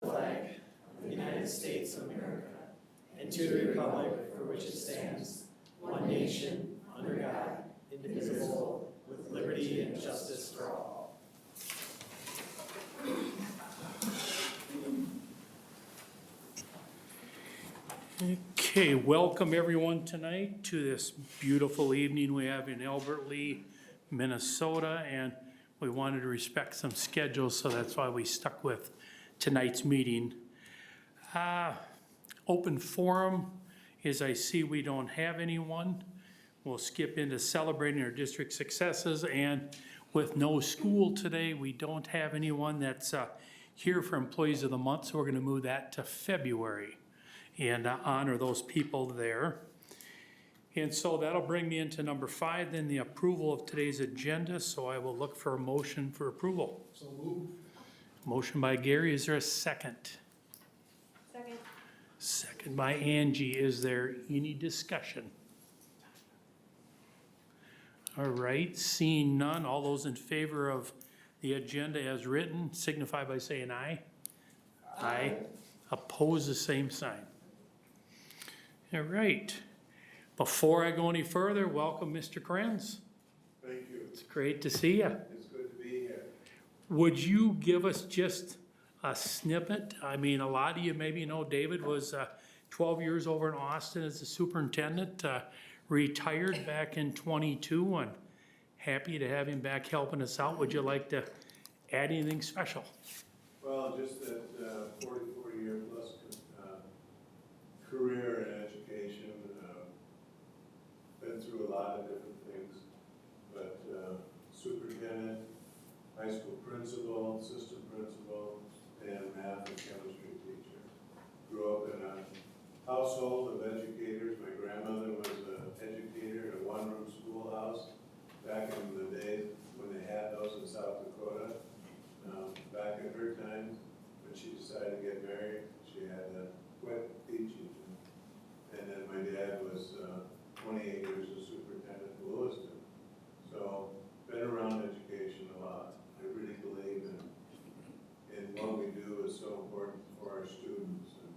flag of the United States of America and to the republic for which it stands, one nation, under God, indivisible, with liberty and justice for all. Okay, welcome everyone tonight to this beautiful evening we have in Albert Lea, Minnesota, and we wanted to respect some schedules, so that's why we stuck with tonight's meeting. Open forum, as I see we don't have anyone. We'll skip into celebrating our district successes, and with no school today, we don't have anyone that's here for Employees of the Month, so we're gonna move that to February and honor those people there. And so that'll bring me into number 5, then the approval of today's agenda, so I will look for a motion for approval. So move. Motion by Gary, is there a second? Second. Second by Angie, is there any discussion? All right, seeing none, all those in favor of the agenda as written signify by saying aye. Aye. Oppose the same sign. All right, before I go any further, welcome Mr. Krenz. Thank you. It's great to see you. It's good to be here. Would you give us just a snippet? I mean, a lot of you maybe know David was 12 years over in Austin as a superintendent, retired back in '22, and happy to have him back helping us out. Would you like to add anything special? Well, just that 44-year plus career in education, been through a lot of different things, but superintendent, high school principal, assistant principal, and math and chemistry teacher. Grew up in a household of educators. My grandmother was an educator at a one-room schoolhouse back in the days when they had those in South Dakota. Back in her time, when she decided to get married, she had to quit teaching. And then my dad was 28 years as superintendent in Lewiston. So, been around education a lot. I really believe in what we do is so important for our students. And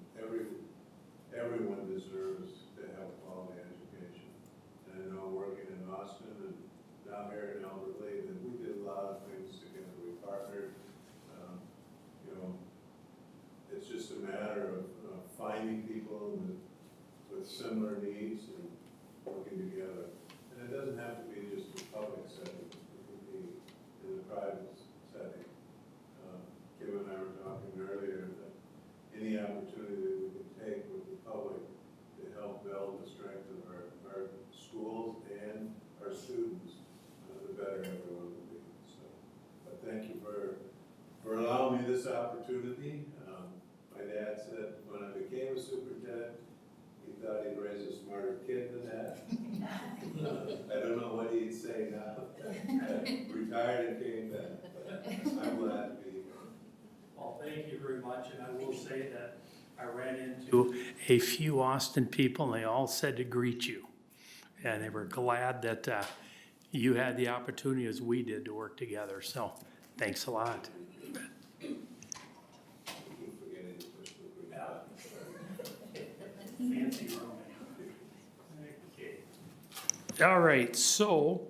everyone deserves to have quality education. And I know working in Austin and down here in Albert Lea that we did a lot of things together. We partnered. It's just a matter of finding people with similar needs and working together. And it doesn't have to be just a public setting. It could be in a private setting. Kim and I were talking earlier that any opportunity that we can take with the public to help build the strength of our schools and our students, the better everyone will be. So, but thank you for allowing me this opportunity. My dad said when I became a superintendent, he thought he'd raise a smarter kid than that. I don't know what he'd say now. Retired and came back, but I'm glad to be here. Well, thank you very much, and I will say that I ran into a few Austin people, and they all said to greet you. And they were glad that you had the opportunity, as we did, to work together, so thanks a lot. All right, so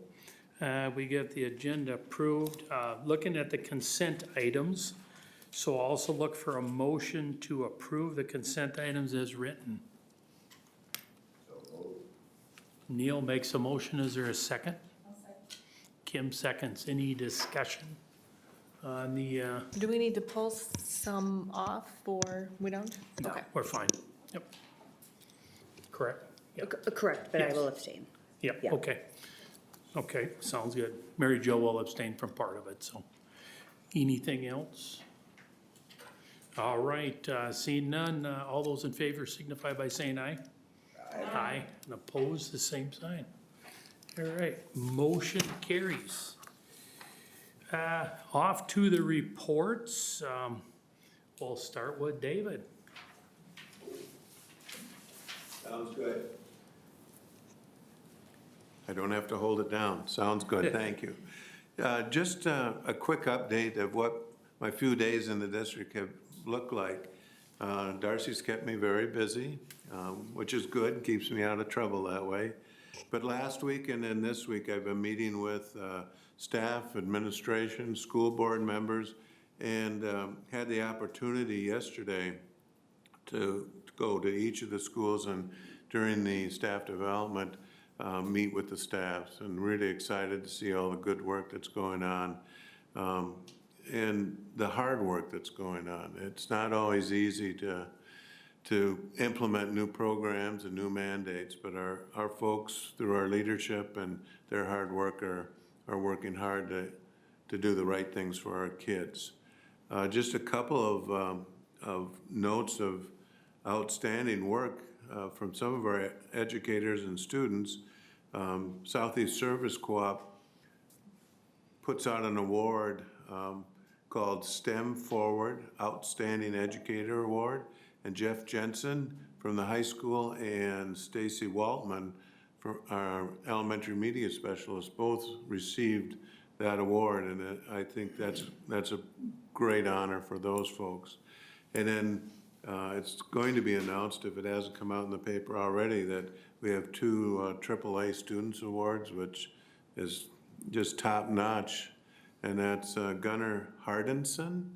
we get the agenda approved. Looking at the consent items, so also look for a motion to approve the consent items as written. Neil makes a motion, is there a second? I'll second. Kim seconds, any discussion on the, Do we need to pull some off, or we don't? no, Okay. we're fine, yep. Correct? Yep. Correct, but I Yes. will abstain. Yep, Yeah. okay. Okay, sounds good. Mary Jo will abstain from part of it, so. Anything else? All right, seeing none, all those in favor signify by saying aye. Aye. And opposed, the same sign. All right, motion carries. Off to the reports. We'll start with David. Sounds good. I don't have to hold it down. Sounds good, thank you. Just a quick update of what my few days in the district have look like. Darcy's kept me very busy, which is good, keeps me out of trouble that way. But last week and then this week, I've been meeting with staff, administration, school board members, and had the opportunity yesterday to go to each of the schools and during the staff development, meet with the staffs, and really excited to see all the good work that's going on. And the hard work that's going on. It's not always easy to implement new programs and new mandates, but our folks, through our leadership and their hard work, are working hard to do the right things for our kids. Just a couple of notes of outstanding work from some of our educators and students. Southeast Service Co-op puts out an award called STEM Forward Outstanding Educator Award, and Jeff Jensen from the high school and Stacy Waltman from our elementary media specialist both received that award, and I think that's a great honor for those folks. And then it's going to be announced, if it hasn't come out in the paper already, that we have 2 AAA Students Awards, which is just top notch. And that's Gunnar Hardinson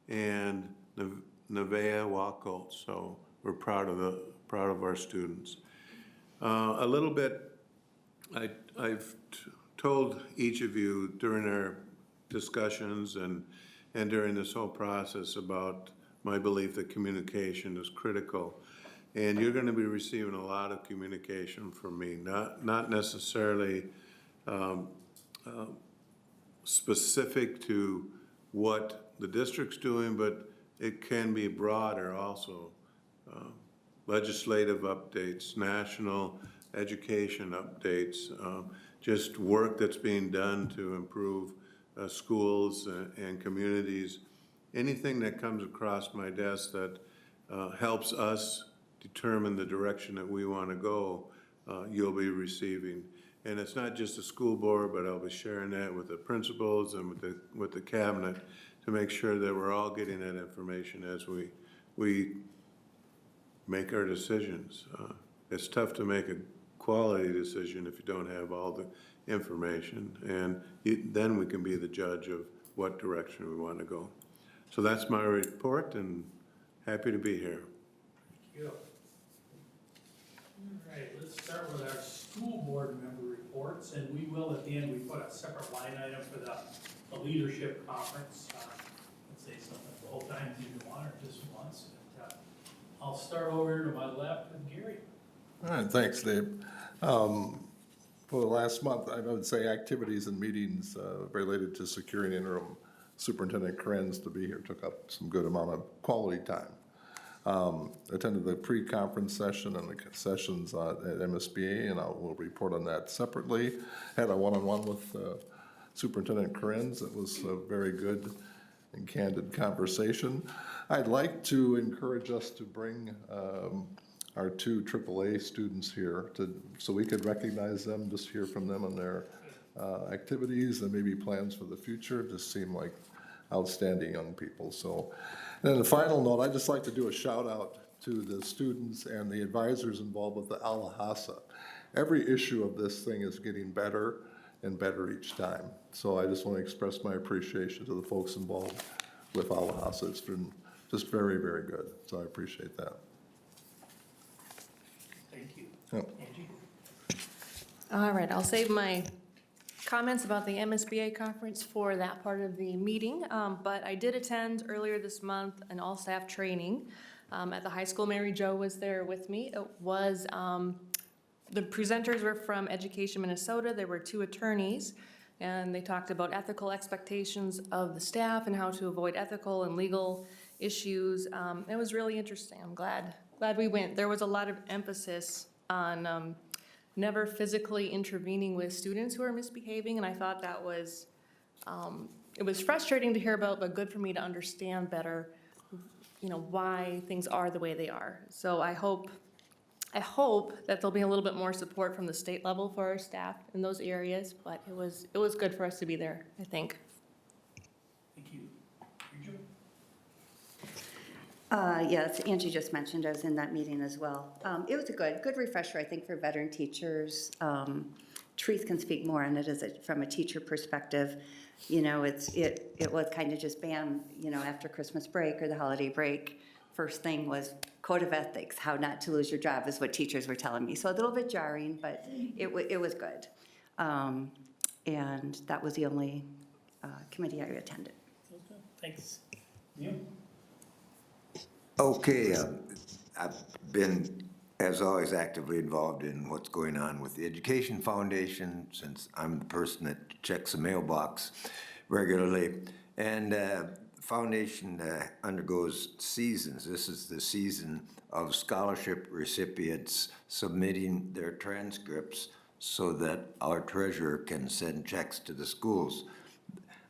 and Nevaeh Wackolt. So we're proud of our students. A little bit, I've told each of you during our discussions and during this whole process about my belief that communication is critical. And you're going to be receiving a lot of communication from me, not necessarily specific to what the district's doing, but it can be broader also. Legislative updates, national education updates, just work that's being done to improve schools and communities. Anything that comes across my desk that helps us determine the direction that we want to go, you'll be receiving. And it's not just the school board, but I'll be sharing that with the principals and with the cabinet to make sure that we're all getting that information as we make our decisions. It's tough to make a quality decision if you don't have all the information, and then we can be the judge of what direction we want to go. So that's my report, and happy to be here. Thank you. All right, let's start with our school board member reports, and we will, at the end, we put a separate line item for the leadership conference. Let's say something the whole time if you want, or just once. But, I'll start over to my left with Gary. All right, thanks, Dave. For the last month, I would say activities and meetings related to securing interim Superintendent Krenz to be here took up some good amount of quality time. Attended the pre-conference session and the sessions at MSBA, and I will report on that separately. Had a one-on-one with Superintendent Krenz. It was a very good and candid conversation. I'd like to encourage us to bring our 2 AAA students here so we could recognize them, just hear from them on their activities and maybe plans for the future. Just seem like outstanding young people. So, and then the final note, I'd just like to do a shout out to the students and the advisors involved with the Alahasa. Every issue of this thing is getting better and better each time. So I just want to express my appreciation to the folks involved with Alahasa. It's been just very, very good. So I appreciate that. Thank you. Yep. Angie? All right, I'll save my comments about the MSBA conference for that part of the meeting, but I did attend earlier this month an all-staff training at the high school. Mary Jo was there with me. It was, the presenters were from Education Minnesota. There were 2 attorneys, and they talked about ethical expectations of the staff and how to avoid ethical and legal issues. It was really interesting. I'm glad we went. There was a lot of emphasis on never physically intervening with students who are misbehaving, and I thought that was, it was frustrating to hear about, but good for me to understand better, why things are the way they are. So I hope that there'll be a little bit more support from the state level for our staff in those areas, but it was good for us to be there, I think. Thank you. Rachel? Yes, Angie just mentioned I was in that meeting as well. It was a good refresher, I think, for veteran teachers. Therese can speak more on it from a teacher perspective. You know, it was kind of just bam, you know, after Christmas break or the holiday break. First thing was code of ethics, how not to lose your job is what teachers were telling me. So a little bit jarring, but it was good. And that was the only committee I attended. Thanks. Neil? Okay, I've been, as always, actively involved in what's going on with the Education Foundation, since I'm the person that checks the mailbox regularly. And the foundation undergoes seasons. This is the season of scholarship recipients submitting their transcripts so that our treasurer can send checks to the schools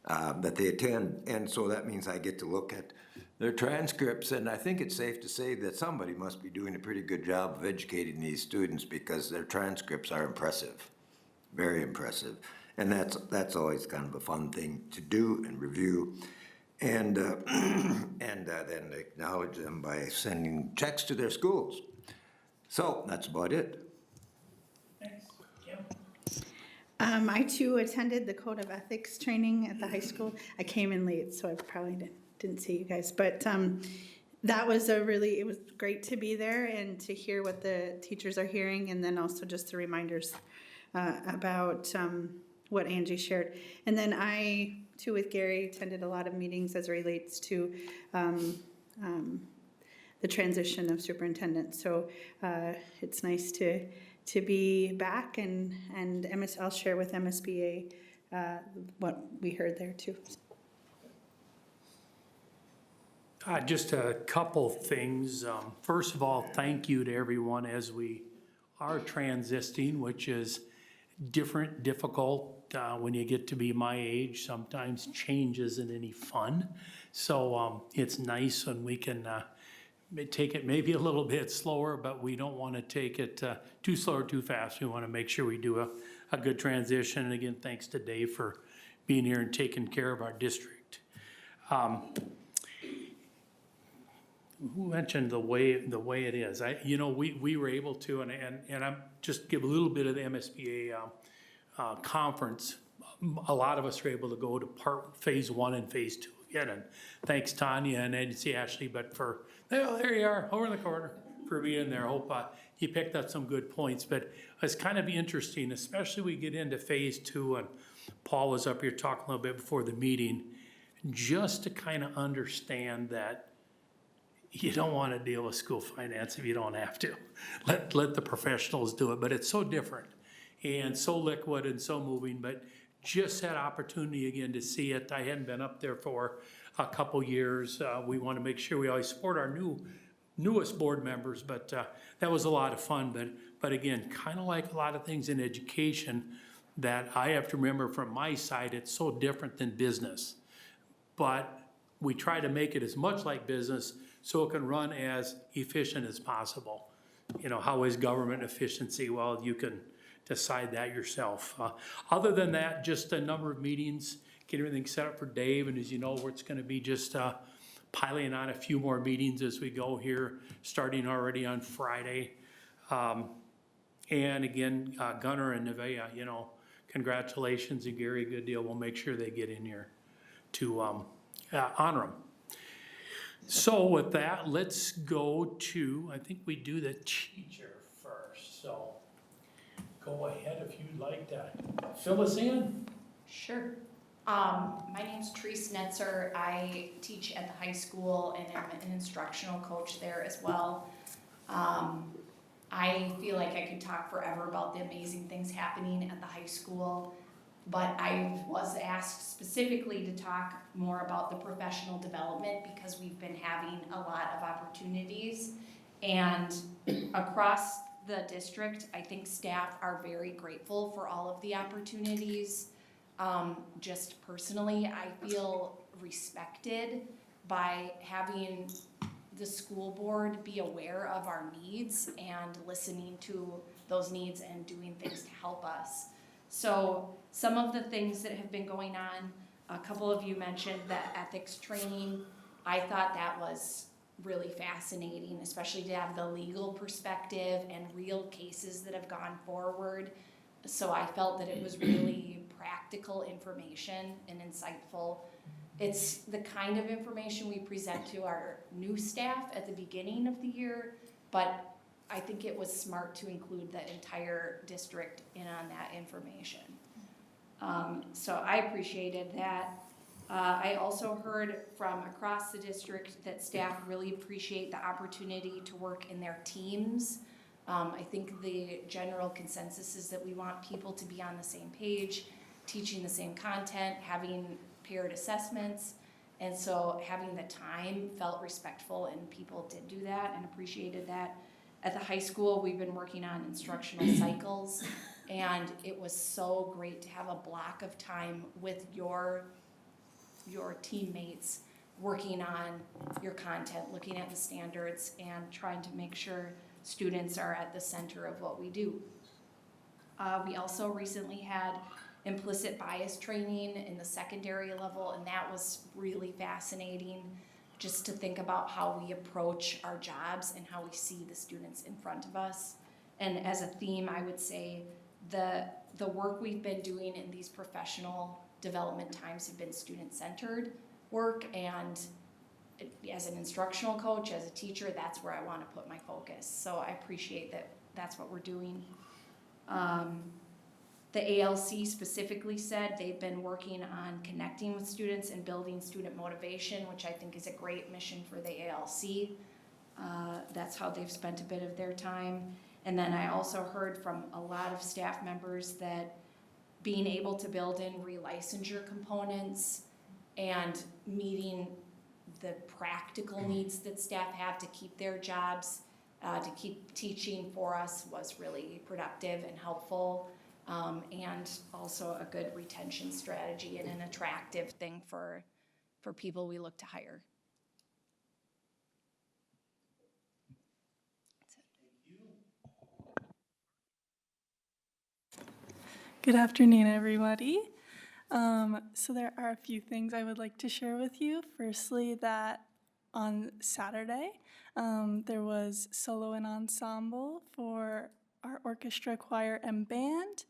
that they attend. And so that means I get to look at their transcripts, and I think it's safe to say that somebody must be doing a pretty good job of educating these students, because their transcripts are impressive, very impressive. And that's always kind of a fun thing to do and review. And, then acknowledge them by sending checks to their schools. So that's about it. Thanks. Kim? I too attended the Code of Ethics training at the high school. I came in late, so I probably didn't see you guys, but that was it was great to be there and to hear what the teachers are hearing, and then also just the reminders about what Angie shared. And then I too, with Gary, attended a lot of meetings as it relates to the transition of superintendent. So it's nice to be back, and I'll share with MSBA what we heard there too. Just a couple things. First of all, thank you to everyone as we are transitioning, which is difficult when you get to be my age. Sometimes change isn't any fun. So it's nice when we can take it maybe a little bit slower, but we don't want to take it too slow or too fast. We want to make sure we do a good transition. And again, thanks to Dave for being here and taking care of our district. Who mentioned the way it is? We were able to, and I'm just give a little bit of the MSBA conference. A lot of us were able to go to phase 1 and phase 2 again, and thanks Tanya, and I didn't see Ashley, but there you are over in the corner for being there. Hope you picked up some good points, but it's kind of interesting, especially we get into phase 2, and Paul was up here talking a little bit before the meeting, just to kind of understand that you don't want to deal with school finance if you don't have to. Let the professionals do it, but it's so different and so liquid and so moving, but just that opportunity again to see it. I hadn't been up there for a couple years. We want to make sure we always support our newest board members, but that was a lot of fun. But again, kind of like a lot of things in education that I have to remember from my side, it's so different than business. But we try to make it as much like business so it can run as efficient as possible. How is government efficiency? Well, you can decide that yourself. Other than that, just a number of meetings, get everything set up for Dave, and as you know, it's gonna be just piling on a few more meetings as we go here, starting already on Friday. And again, Gunnar and Nevaeh, congratulations, and Gary, good deal. We'll make sure they get in here to honor them. So with that, let's go to, I think we do the teacher first, so go ahead if you'd like to fill us in. Sure. My name's Therese Netzer. I teach at the high school and am an instructional coach there as well. I feel like I could talk forever about the amazing things happening at the high school, but I was asked specifically to talk more about the professional development because we've been having a lot of opportunities. And across the district, I think staff are very grateful for all of the opportunities. Just personally, I feel respected by having the school board be aware of our needs and listening to those needs and doing things to help us. So some of the things that have been going on, a couple of you mentioned the ethics training. I thought that was really fascinating, especially to have the legal perspective and real cases that have gone forward. So I felt that it was really practical information and insightful. It's the kind of information we present to our new staff at the beginning of the year, but I think it was smart to include the entire district in on that information. So I appreciated that. I also heard from across the district that staff really appreciate the opportunity to work in their teams. I think the general consensus is that we want people to be on the same page, teaching the same content, having paired assessments. And so having the time felt respectful, and people did do that and appreciated that. At the high school, we've been working on instructional cycles, and it was so great to have a block of time with your teammates working on your content, looking at the standards, and trying to make sure students are at the center of what we do. We also recently had implicit bias training in the secondary level, and that was really fascinating, just to think about how we approach our jobs and how we see the students in front of us. And as a theme, I would say the work we've been doing in these professional development times have been student-centered work, and as an instructional coach, as a teacher, that's where I want to put my focus. So I appreciate that that's what we're doing. The ALC specifically said they've been working on connecting with students and building student motivation, which I think is a great mission for the ALC. That's how they've spent a bit of their time. And then I also heard from a lot of staff members that being able to build in relicensure components and meeting the practical needs that staff have to keep their jobs, to keep teaching for us, was really productive and helpful. And also a good retention strategy and an attractive thing for people we look to hire. Good afternoon, everybody. So there are a few things I would like to share with you. Firstly, that on Saturday, there was solo and ensemble for our orchestra, choir, and band,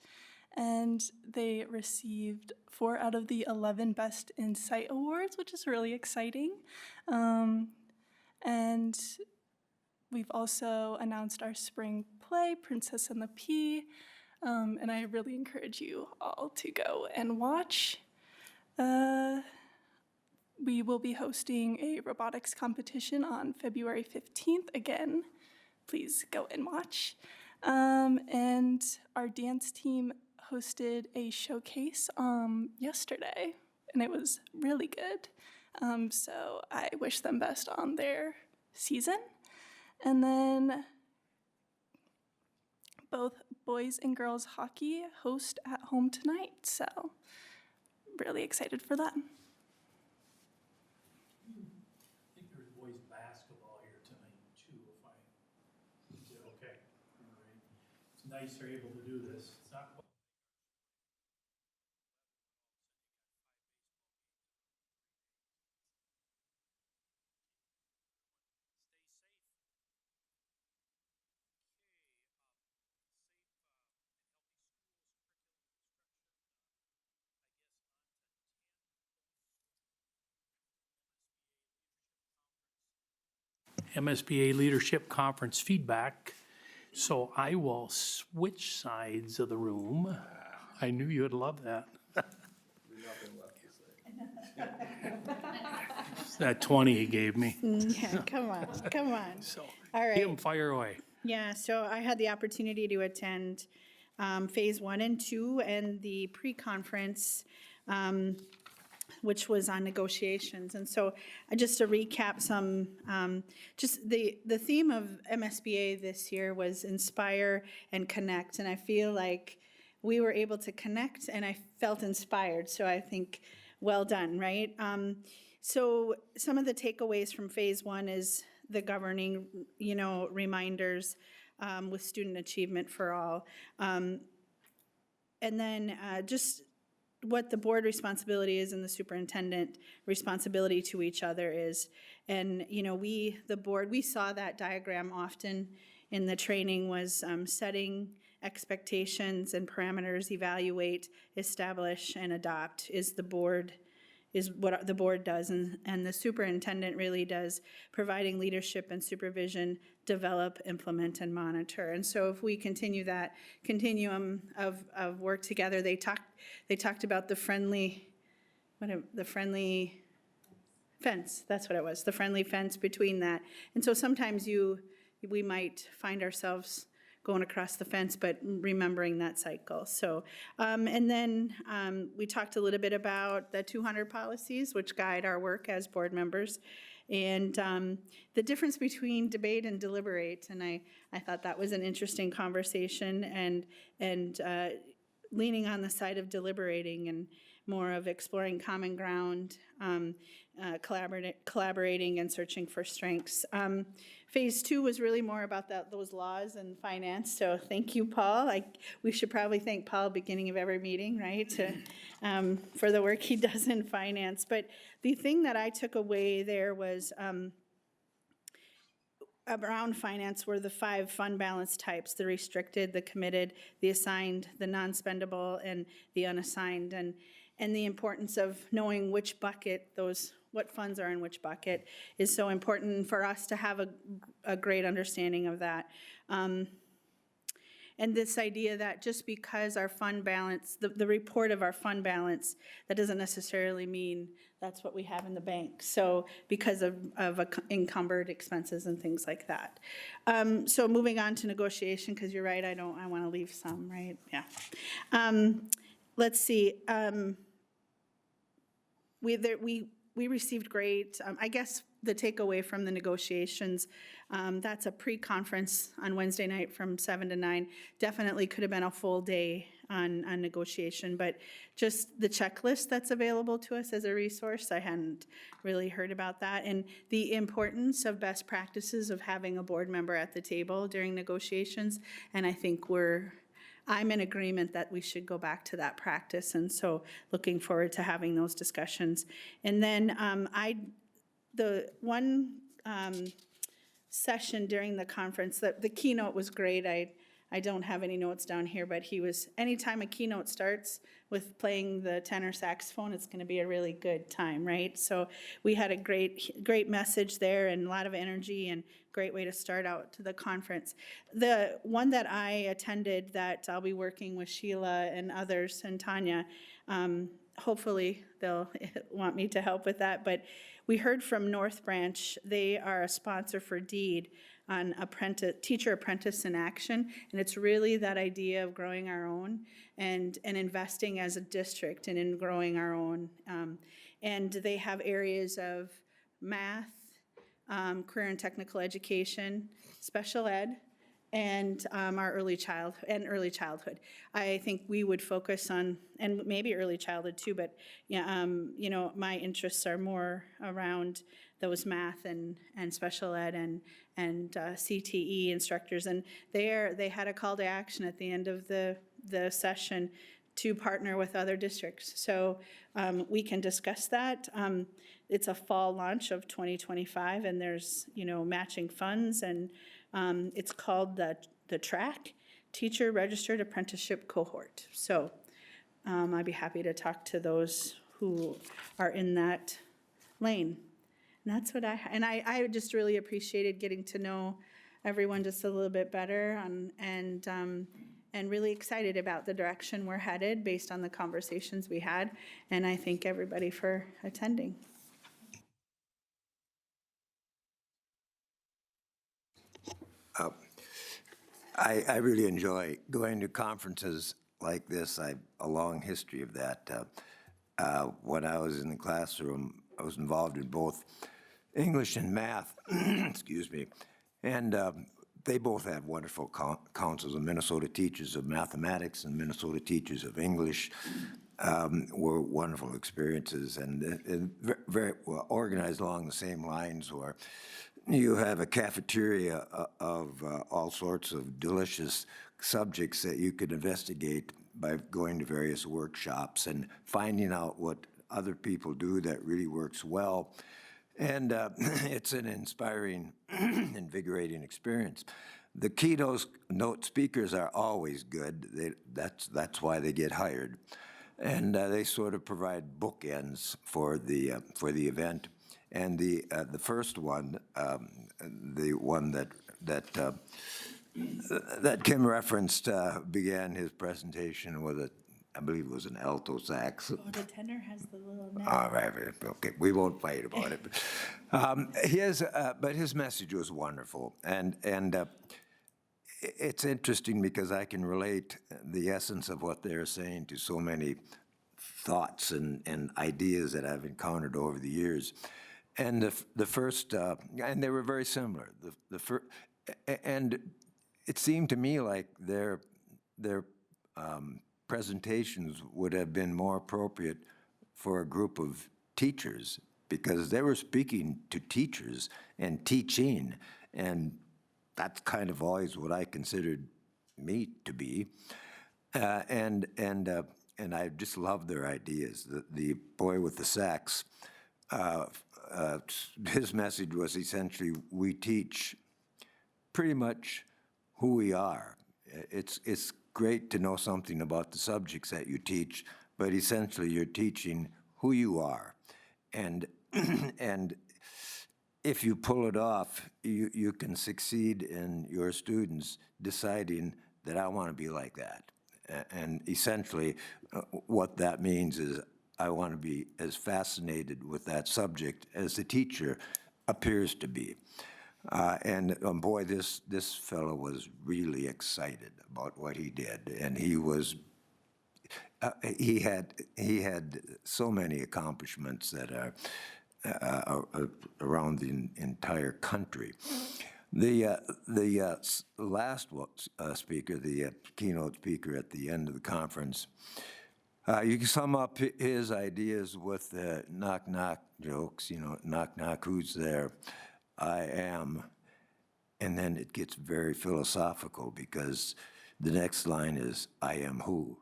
and they received 4 out of the 11 Best Insight Awards, which is really exciting. And we've also announced our spring play, Princess and the Pea, and I really encourage you all to go and watch. We will be hosting a robotics competition on February 15th. Again, please go and watch. And our dance team hosted a showcase yesterday, and it was really good. So I wish them best on their season. And then both boys and girls hockey host at home tonight, so really excited for that. I think there's boys basketball here tonight too, is it okay? All right. It's nice they're able to do this. It's not. MSBA Leadership Conference feedback. So I will switch sides of the room. I knew you'd love that. That 20 he gave me. Yeah, come on, come on. So All right. give him fire away. Yeah, so I had the opportunity to attend Phase 1 and 2 and the pre-conference, which was on negotiations. And so just to recap some, just the theme of MSBA this year was inspire and connect. And I feel like we were able to connect and I felt inspired. So I think well done, right? So some of the takeaways from Phase 1 is the governing, reminders with student achievement for all. And then just what the board responsibility is and the superintendent responsibility to each other is. And, you know, the board, we saw that diagram often in the training was setting expectations and parameters, evaluate, establish, and adopt is what the board does, and the superintendent really does providing leadership and supervision, develop, implement, and monitor. And so if we continue that continuum of work together, they talked about the friendly fence, that's what it was, the friendly fence between that. And so sometimes we might find ourselves going across the fence, but remembering that cycle. So, and then we talked a little bit about the 200 policies, which guide our work as board members, and the difference between debate and deliberate. And I thought that was an interesting conversation, and leaning on the side of deliberating and more of exploring common ground, collaborating and searching for strengths. Phase 2 was really more about those laws and finance, so thank you, Paul. We should probably thank Paul beginning of every meeting, right, for the work he does in finance. But the thing that I took away there was around finance were the 5 fund balance types: the restricted, the committed, the assigned, the non-spendable, and the unassigned. And the importance of knowing which bucket what funds are in which bucket is so important for us to have a great understanding of that. And this idea that just because our fund balance, the report of our fund balance, that doesn't necessarily mean that's what we have in the bank. So because of encumbered expenses and things like that. So moving on to negotiation, because you're right, I want to leave some, right? Yeah. Let's see. We received great, I guess the takeaway from the negotiations, that's a pre-conference on Wednesday night from 7 to 9. Definitely could have been a full day on negotiation, but just the checklist that's available to us as a resource, I hadn't really heard about that. And the importance of best practices of having a board member at the table during negotiations, and I think I'm in agreement that we should go back to that practice, and so looking forward to having those discussions. And then the one session during the conference, the keynote was great. I don't have any notes down here, but anytime a keynote starts with playing the tenor saxophone, it's going to be a really good time, right? So we had a great message there and a lot of energy and great way to start out to the conference. The one that I attended that I'll be working with Sheila and others and Tanya, hopefully they'll want me to help with that, but we heard from North Branch. They are a sponsor for DEED on teacher apprentice in action, and it's really that idea of growing our own and investing as a district and in growing our own. And they have areas of math, career and technical education, special ed, and our early childhood. I think we would focus on, and maybe early childhood too, but yeah, my interests are more around those math and special ed and CTE instructors, and they had a call to action at the end of the session to partner with other districts. So we can discuss that. It's a fall launch of 2025, and there's matching funds, and it's called the TRAC, Teacher Registered Apprenticeship Cohort. So I'd be happy to talk to those who are in that lane. And that's what I just really appreciated getting to know everyone just a little bit better, and really excited about the direction we're headed based on the conversations we had. And I thank everybody for attending. I really enjoy going to conferences like this. I have a long history of that. When I was in the classroom, I was involved in both English and math, excuse me, and they both had wonderful councils. The Minnesota Teachers of Mathematics and Minnesota Teachers of English were wonderful experiences, and very well organized along the same lines, where you have a cafeteria of all sorts of delicious subjects that you could investigate by going to various workshops and finding out what other people do that really works well. And it's an inspiring, invigorating experience. The keynote speakers are always good. That's why they get hired. And they sort of provide bookends for the event. And the first one, the one that Kim referenced, began his presentation with I believe it was an alto sax. Oh, the tenor has the little neck. All right, okay, we won't fight about it. But his message was wonderful, and it's interesting because I can relate the essence of what they're saying to so many thoughts and ideas that I've encountered over the years. And the first, and they were very similar. And it seemed to me like their presentations would have been more appropriate for a group of teachers, because they were speaking to teachers and teaching, and that's kind of always what I considered me to be. And I just love their ideas. The boy with the sax, his message was essentially, we teach pretty much who we are. It's great to know something about the subjects that you teach, but essentially you're teaching who you are. And and if you pull it off, you can succeed in your students deciding that I want to be like that. And essentially what that means is I want to be as fascinated with that subject as the teacher appears to be. And boy, this fellow was really excited about what he did, and he was. He had so many accomplishments that are around the entire country. The last speaker, the keynote speaker at the end of the conference, you can sum up his ideas with knock knock jokes. You know, knock knock, who's there? I am. And then it gets very philosophical because the next line is, I am who?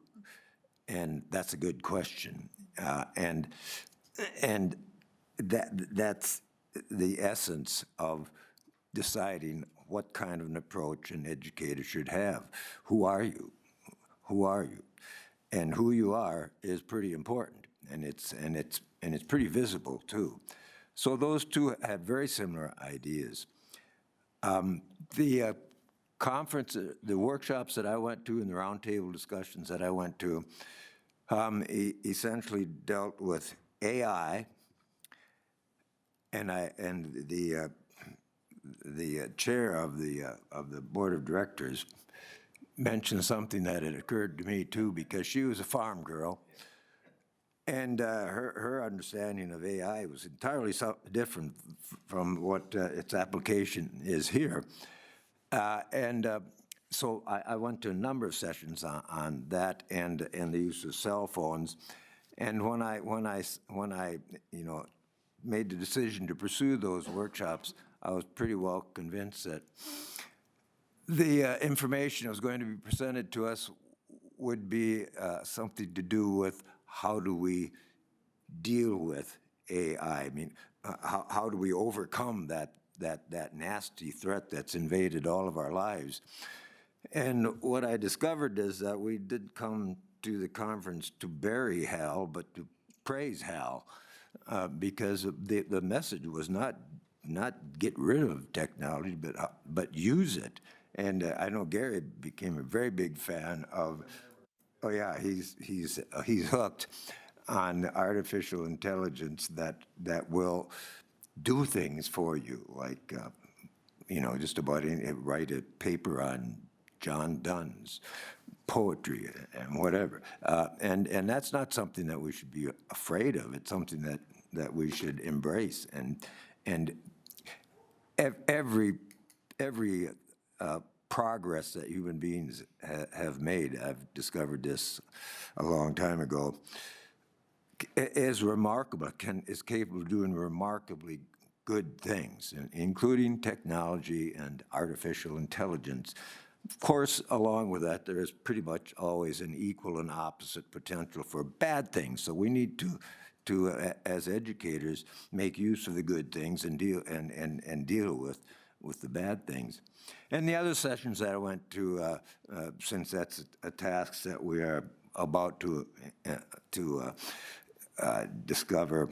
And that's a good question. And that's the essence of deciding what kind of an approach an educator should have. Who are you? Who are you? And who you are is pretty important, and it's pretty visible too. So those two had very similar ideas. The conference, the workshops that I went to and the roundtable discussions that I went to essentially dealt with AI, and the chair of the board of directors mentioned something that had occurred to me too, because she was a farm girl. And her understanding of AI was entirely different from what its application is here. So I went to a number of sessions on that and the use of cell phones. And when I made the decision to pursue those workshops, I was pretty well convinced that the information that was going to be presented to us would be something to do with how do we deal with AI? I mean, how do we overcome that nasty threat that's invaded all of our lives? And what I discovered is that we did come to the conference to bury Hal, but to praise Hal, because the message was not get rid of technology, but use it. And I know Gary became a very big fan of. Oh yeah, he's hooked on artificial intelligence that will do things for you, like just about write a paper on John Donne's poetry and whatever, and that's not something that we should be afraid of. It's something that we should embrace, and every progress that human beings have made, I've discovered this a long time ago, is remarkable, is capable of doing remarkably good things, including technology and artificial intelligence. Of course, along with that, there is pretty much always an equal and opposite potential for bad things. So we need to as educators, make use of the good things and deal with the bad things. And the other sessions that I went to, since that's a task that we are about to discover,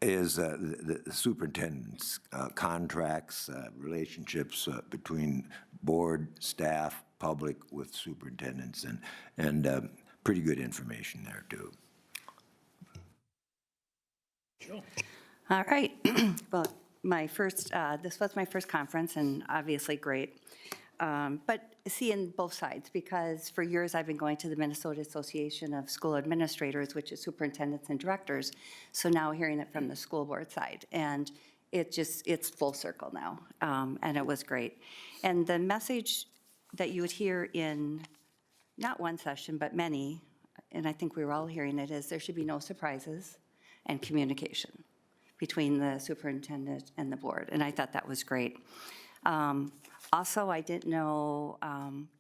is the superintendent's contracts, relationships between board, staff, public with superintendents, and pretty good information there, too. Joe? All right. Well, this was my first conference, and obviously great. But seeing both sides, because for years I've been going to the Minnesota Association of School Administrators, which is superintendents and directors. So now hearing it from the school board side, and it's full circle now, and it was great. And the message that you would hear in not one session, but many, and I think we were all hearing it, is there should be no surprises and communication between the superintendent and the board, and I thought that was great. Also, I didn't know,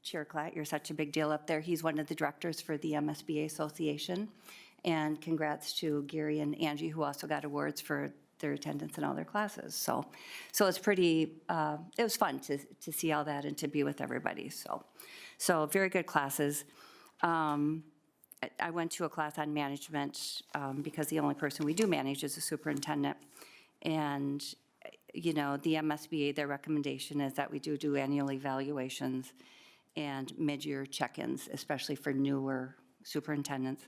Chair Klatt, you're such a big deal up there. He's one of the directors for the MSBA Association, and congrats to Gary and Angie, who also got awards for their attendance in all their classes. So it's pretty, it was fun to see all that and to be with everybody. So very good classes. I went to a class on management because the only person we do manage is the superintendent. And, you know, the MSBA, their recommendation is that we do annual evaluations and mid-year check-ins, especially for newer superintendents.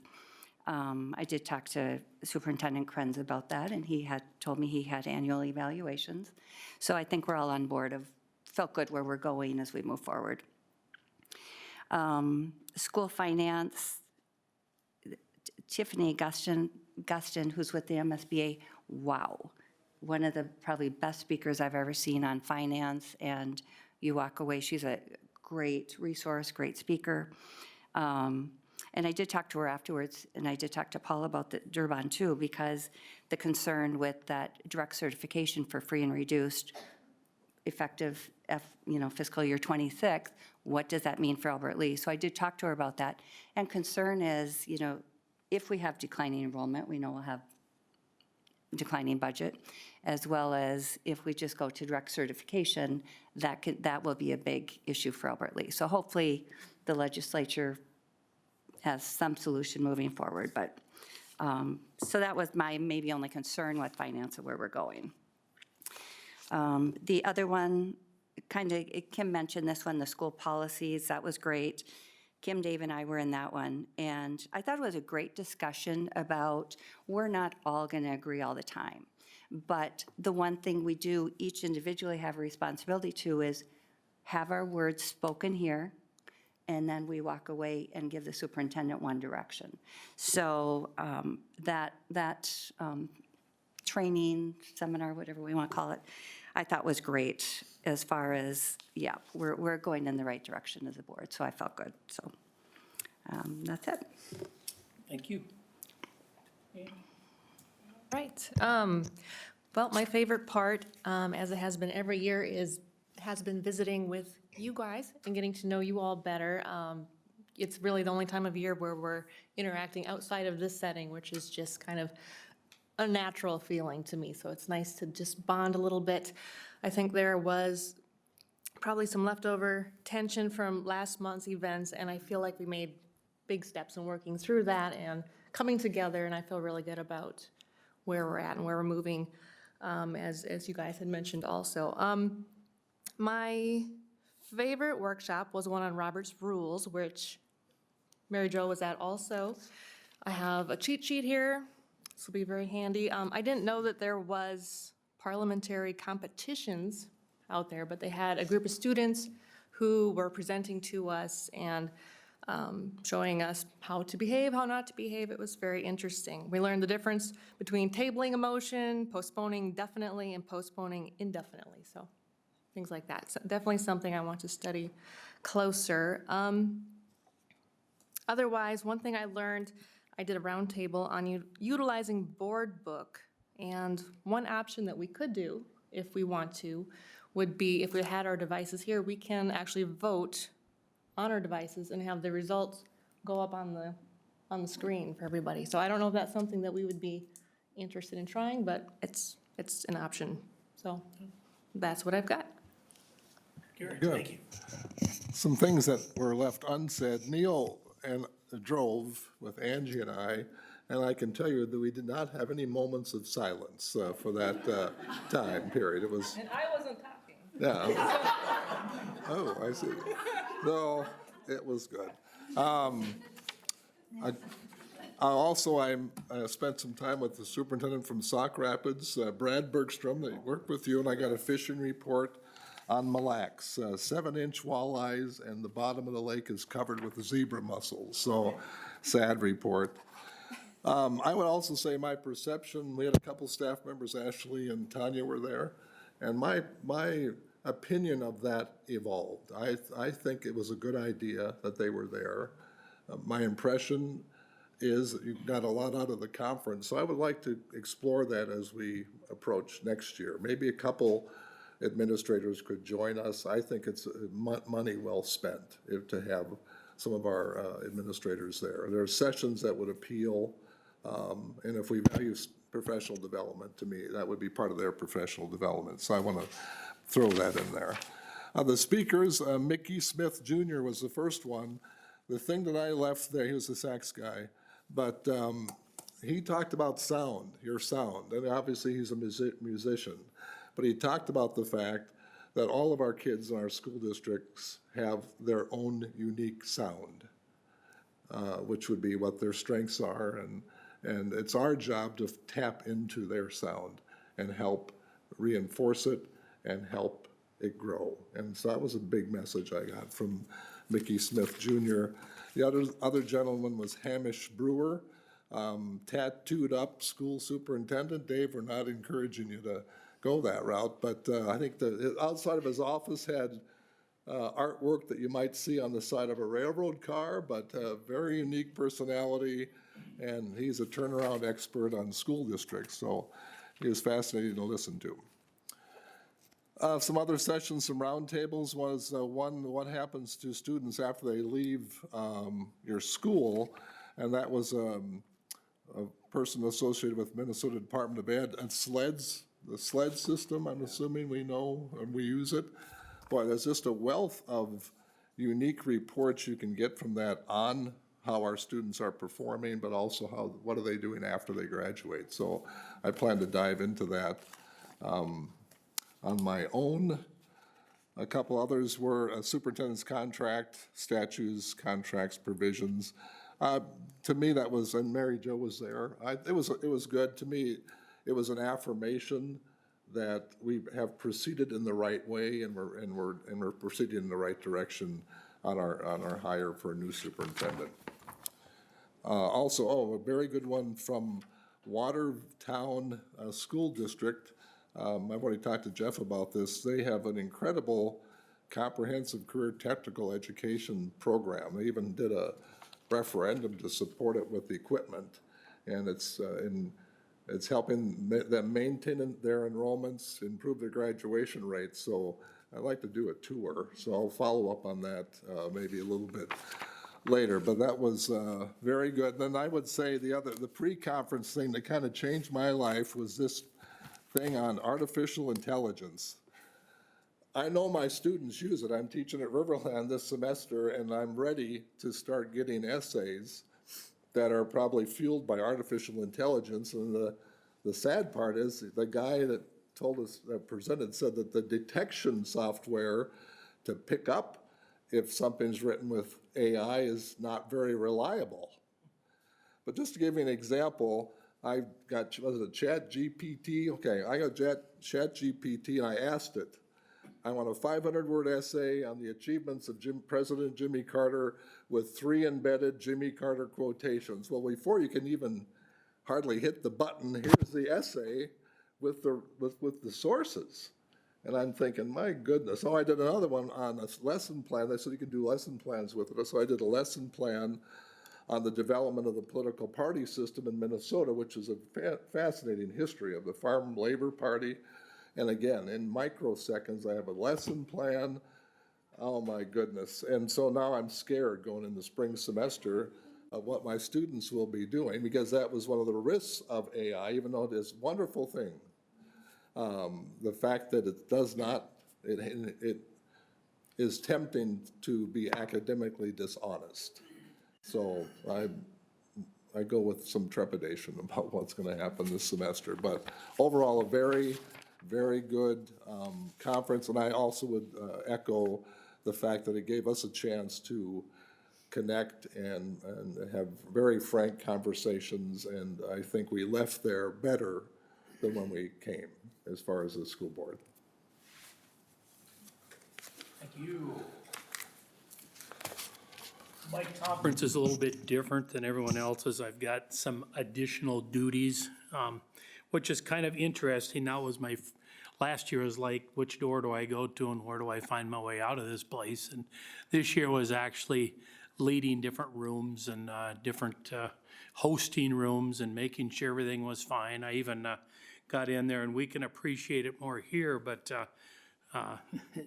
I did talk to Superintendent Krenz about that, and he had told me he had annual evaluations. So I think we're all on board felt good where we're going as we move forward. School finance, Tiffany Gustin, who's with the MSBA, wow. One of the probably best speakers I've ever seen on finance, and you walk away, she's a great resource, great speaker. And I did talk to her afterwards, and I did talk to Paul about the Durban too, because the concern with that direct certification for free and reduced effective fiscal year 26, what does that mean for Albert Lee? So I did talk to her about that. And concern is, if we have declining enrollment, we know we'll have declining budget, as well as if we just go to direct certification, that will be a big issue for Albert Lee. So hopefully the legislature has some solution moving forward. But so that was my maybe only concern with finance and where we're going. The other one, Kim mentioned this one, the school policies, that was great. Kim, Dave, and I were in that one, and I thought it was a great discussion about we're not all going to agree all the time. But the one thing we do each individually have a responsibility to is have our words spoken here, and then we walk away and give the superintendent one direction. So that training, seminar, whatever we want to call it, I thought was great as far as, yeah, we're going in the right direction as a board, so I felt good. So that's it. Thank you. Right. Well, my favorite part, as it has been every year, has been visiting with you guys and getting to know you all better. It's really the only time of year where we're interacting outside of this setting, which is just kind of a natural feeling to me. So it's nice to just bond a little bit. I think there was probably some leftover tension from last month's events, and I feel like we made big steps in working through that and coming together, and I feel really good about where we're at and where we're moving, as you guys had mentioned also. My favorite workshop was one on Robert's Rules, which Mary Jo was at also. I have a cheat sheet here. This will be very handy. I didn't know that there was parliamentary competitions out there, but they had a group of students who were presenting to us and showing us how to behave, how not to behave. It was very interesting. We learned the difference between tabling a motion, postponing definitely, and postponing indefinitely. So things like that. So definitely something I want to study closer. Otherwise, one thing I learned, I did a roundtable on utilizing board book, and one option that we could do, if we want to, would be if we had our devices here, we can actually vote on our devices and have the results go up on the screen for everybody. So I don't know if that's something that we would be interested in trying, but it's an option. So that's what I've got. Gary, Good. thank you. Some things that were left unsaid. Neil and drove with Angie and I can tell you that we did not have any moments of silence for that time period. It was, And I wasn't talking. yeah. Oh, I see. No, it was good. I spent some time with the superintendent from Sauk Rapids, Brad Bergstrom. They worked with you, and I got a fishing report on Mille Lacs, 7-inch walleyes, and the bottom of the lake is covered with zebra mussels. So, sad report. I would also say my perception, we had a couple staff members, Ashley and Tanya were there, and my opinion of that evolved. I think it was a good idea that they were there. My impression is that you got a lot out of the conference, so I would like to explore that as we approach next year. Maybe a couple administrators could join us. I think it's money well spent to have some of our administrators there. There are sessions that would appeal, and if we value professional development, to me, that would be part of their professional development. So I want to throw that in there. The speakers, Mickey Smith Jr. was the first one. The thing that I left there, he was the sax guy, but he talked about sound, your sound, and obviously he's a musician. But he talked about the fact that all of our kids in our school districts have their own unique sound, which would be what their strengths are, and it's our job to tap into their sound and help reinforce it and help it grow. And so that was a big message I got from Mickey Smith Jr. The other gentleman was Hamish Brewer, tattooed up school superintendent. Dave, we're not encouraging you to go that route, but I think the outside of his office had artwork that you might see on the side of a railroad car, but very unique personality, and he's a turnaround expert on school districts, so he was fascinating to listen to. Some other sessions, some roundtables was what happens to students after they leave your school, and that was a person associated with Minnesota Department of Ed and SLEDS, the SLED system, I'm assuming we know and we use it. Boy, there's just a wealth of unique reports you can get from that on how our students are performing, but also what are they doing after they graduate. So I plan to dive into that on my own. A couple others were a superintendent's contract, statutes, contracts, provisions. To me, that was, and Mary Jo was there. It was good. To me, it was an affirmation that we have proceeded in the right way, and we're proceeding in the right direction on our hire for a new superintendent. Also, a very good one from Watertown School District. I've already talked to Jeff about this. They have an incredible comprehensive career technical education program. They even did a referendum to support it with the equipment, and it's helping them maintain their enrollments, improve their graduation rates. So I'd like to do a tour, so I'll follow up on that maybe a little bit later, but that was very good. Then I would say the pre-conference thing that kind of changed my life was this thing on artificial intelligence. I know my students use it. I'm teaching at Riverland this semester, and I'm ready to start getting essays that are probably fueled by artificial intelligence. And the sad part is the guy that told us, that presented, said that the detection software to pick up if something's written with AI is not very reliable. But just to give you an example, I got, was it ChatGPT? Okay, I got ChatGPT and I asked it, I want a 500-word essay on the achievements of President Jimmy Carter with 3 embedded Jimmy Carter quotations. Well, before you can even hardly hit the button, here's the essay with the sources. And I'm thinking, my goodness. So I did another one on a lesson plan. They said you can do lesson plans with it. So I did a lesson plan on the development of the political party system in Minnesota, which is a fascinating history of the Farm Labor Party. And again, in microseconds, I have a lesson plan, Oh, my goodness. And so now I'm scared going in the spring semester of what my students will be doing, because that was one of the risks of AI, even though it is a wonderful thing. The fact that it does not, it is tempting to be academically dishonest. So I go with some trepidation about what's going to happen this semester. But overall, a very, very good conference. And I also would echo the fact that it gave us a chance to connect and have very frank conversations. And I think we left there better than when we came, as far as the school board. Thank you. My conference is a little bit different than everyone else's. I've got some additional duties, which is kind of interesting. Now was my, last year was like, which door do I go to and where do I find my way out of this place? And this year was actually leading different rooms and different hosting rooms and making sure everything was fine. I even got in there, and we can appreciate it more here, but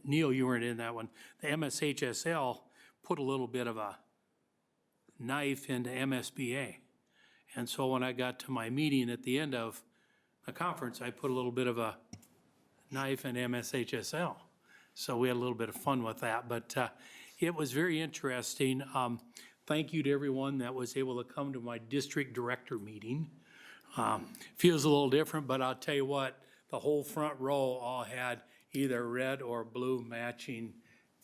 Neil, you weren't in that one. The MSHSL put a little bit of a knife into MSBA. And so when I got to my meeting at the end of the conference, I put a little bit of a knife in MSHSL. So we had a little bit of fun with that, but it was very interesting. Thank you to everyone that was able to come to my district director meeting. Feels a little different, but I'll tell you what, the whole front row all had either red or blue matching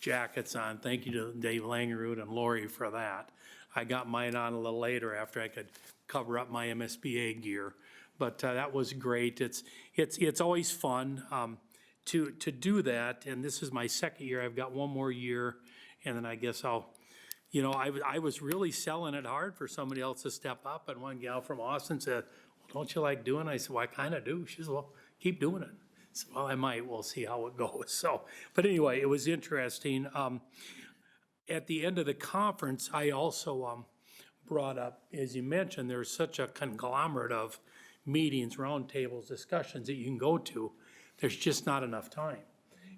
jackets on. Thank you to Dave Langerud and Lori for that. I got mine on a little later after I could cover up my MSBA gear, but that was great. It's always fun to do that, and this is my second year. I've got one more year, and then I guess I'll, you know, I was really selling it hard for somebody else to step up, and one gal from Austin said, well, don't you like doing it? I said, well, I kind of do. She said, well, keep doing it. I said, well, I might. We'll see how it goes. So, but anyway, it was interesting. At the end of the conference, I also brought up, as you mentioned, there's such a conglomerate of meetings, roundtables, discussions that you can go to. There's just not enough time.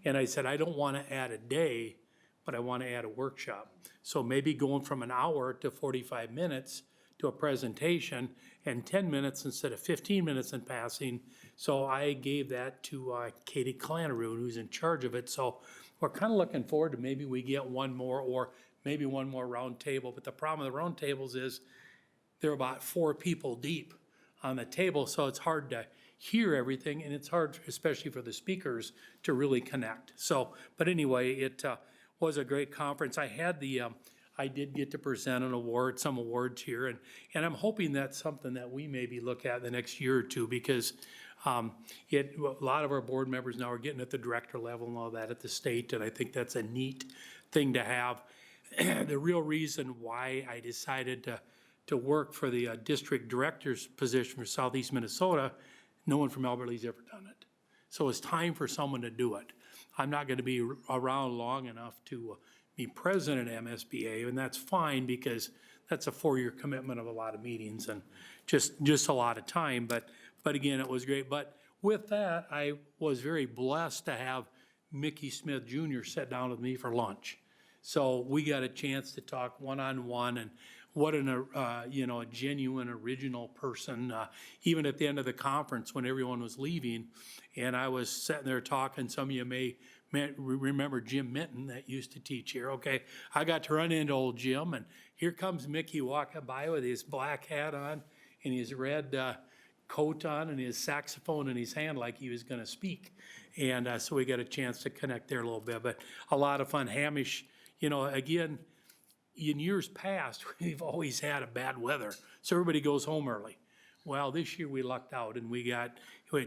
And I said, I don't want to add a day, but I want to add a workshop. So maybe going from an hour to 45 minutes to a presentation, and 10 minutes instead of 15 minutes in passing. So I gave that to Katie Clanaroon, who's in charge of it. So we're kind of looking forward to maybe we get one more, or maybe one more round table. But the problem with the round tables is they're about 4 people deep on the table, so it's hard to hear everything, and it's hard, especially for the speakers, to really connect. So, but anyway, it was a great conference. I had I did get to present some awards here, and I'm hoping that's something that we maybe look at the next year or two, because a lot of our board members now are getting at the director level and all that at the state, and I think that's a neat thing to have. The real reason why I decided to work for the district director's position for Southeast Minnesota, no one from Albert Lee's ever done it. So it's time for someone to do it. I'm not going to be around long enough to be president at MSBA, and that's fine, because that's a 4-year commitment of a lot of meetings and just a lot of time. But again, it was great. But with that, I was very blessed to have Mickey Smith Jr. sit down with me for lunch. So we got a chance to talk one-on-one, and what a genuine, original person. Even at the end of the conference, when everyone was leaving, and I was sitting there talking, some of you may remember Jim Minton that used to teach here. Okay, I got to run into old Jim, and here comes Mickey walking by with his black hat on and his red coat on and his saxophone in his hand like he was going to speak. And so we got a chance to connect there a little bit, but a lot of fun. Hamish, again, in years past, we've always had a bad weather, so everybody goes home early. Well, this year we lucked out, and we had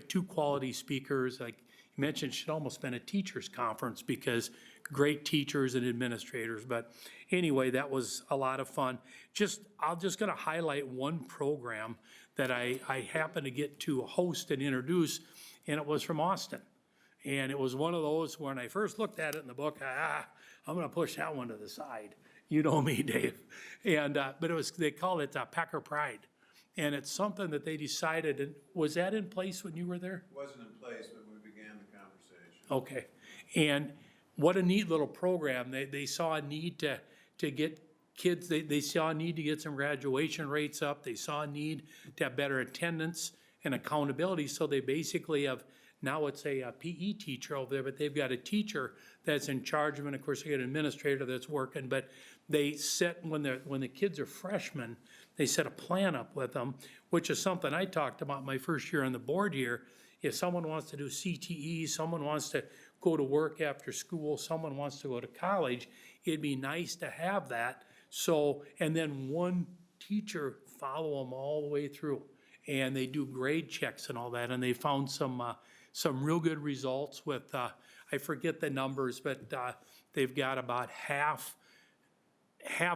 2 quality speakers. Like you mentioned, it should almost been a teachers' conference, because great teachers and administrators. But anyway, that was a lot of fun. I'm just going to highlight one program that I happened to get to host and introduce, and it was from Austin. And it was one of those, when I first looked at it in the book, I'm going to push that one to the side. You know me, Dave. And but they call it Packer Pride. And it's something that they decided, and was that in place when you were there? Wasn't in place, but we began the conversation. Okay. And what a neat little program. They saw a need to get kids, they saw a need to get some graduation rates up. They saw a need to have better attendance and accountability. So they basically have, now it's a PE teacher over there, but they've got a teacher that's in charge of it. And of course, they got an administrator that's working, but they set, when the kids are freshmen, they set a plan up with them, which is something I talked about my first year on the board here. If someone wants to do CTE, someone wants to go to work after school, someone wants to go to college, it'd be nice to have that. So, and then one teacher follow them all the way through. And they do grade checks and all that, and they found some real good results with, I forget the numbers, but they've got about half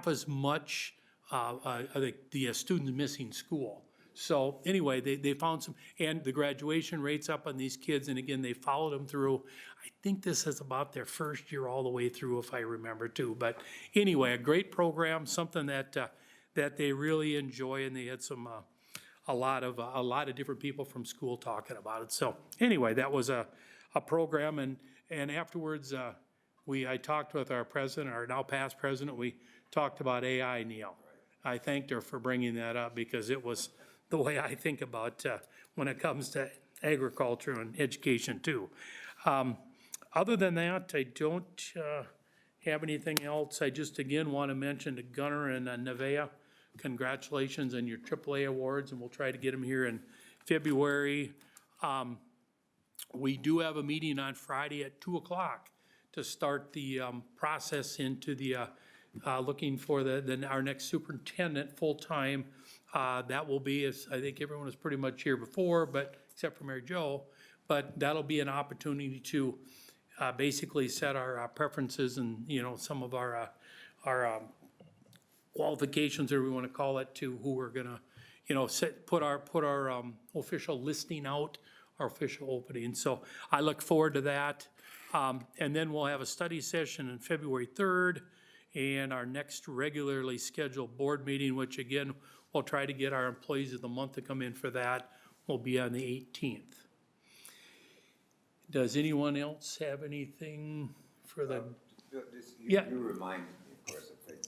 as much the students missing school. So anyway, they found some, and the graduation rates up on these kids, and again, they followed them through. I think this is about their first year all the way through, if I remember too. But anyway, a great program, something that they really enjoy, and they had some a lot of different people from school talking about it. So anyway, that was a program, and afterwards I talked with our president, our now past president. We talked about AI, Neil. I thanked her for bringing that up because it was the way I think about when it comes to agriculture and education too. Other than that, I don't have anything else. I just again want to mention to Gunnar and Nevaeh, congratulations on your AAA awards, and we'll try to get them here in February. We do have a meeting on Friday at 2 o'clock to start the process into the looking for our next superintendent full-time. That will be, as I think everyone was pretty much here before, but except for Mary Jo, but that'll be an opportunity to basically set our preferences and, some of our qualifications, or we want to call it, to who we're gonna, put our official listing out, our official opening. So I look forward to that. And then we'll have a study session on February 3rd, and our next regularly scheduled board meeting, which again, we'll try to get our employees of the month to come in for that, will be on the 18th. Does anyone else have anything for the? Yeah. You remind me, of course, of things.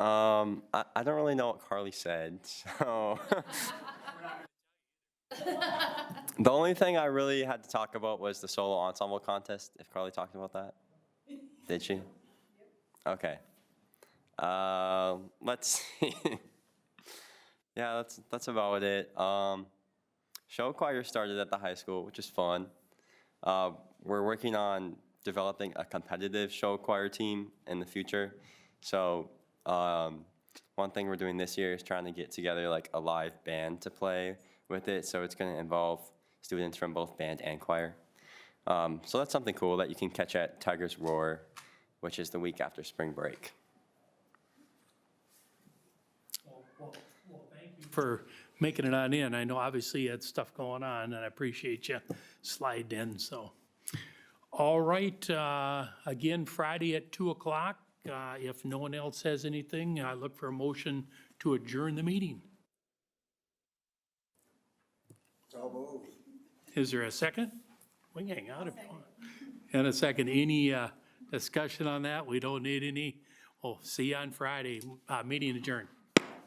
I don't really know what Carly said, so. The only thing I really had to talk about was the solo ensemble contest, if Carly talked about that. Did she? Okay. Let's see. Yeah, that's about it. Show choir started at the high school, which is fun. We're working on developing a competitive show choir team in the future. So one thing we're doing this year is trying to get together like a live band to play with it. So it's going to involve students from both band and choir. So that's something cool that you can catch at Tigers Roar, which is the week after spring break. For making it on in. I know obviously you had stuff going on, and I appreciate you sliding in, so. All right, again, Friday at 2:00. If no one else has anything, I look for a motion to adjourn the meeting. Is there a second? We can hang out if you want. And a second, any discussion on that? We don't need any. We'll see you on Friday. Meeting adjourned.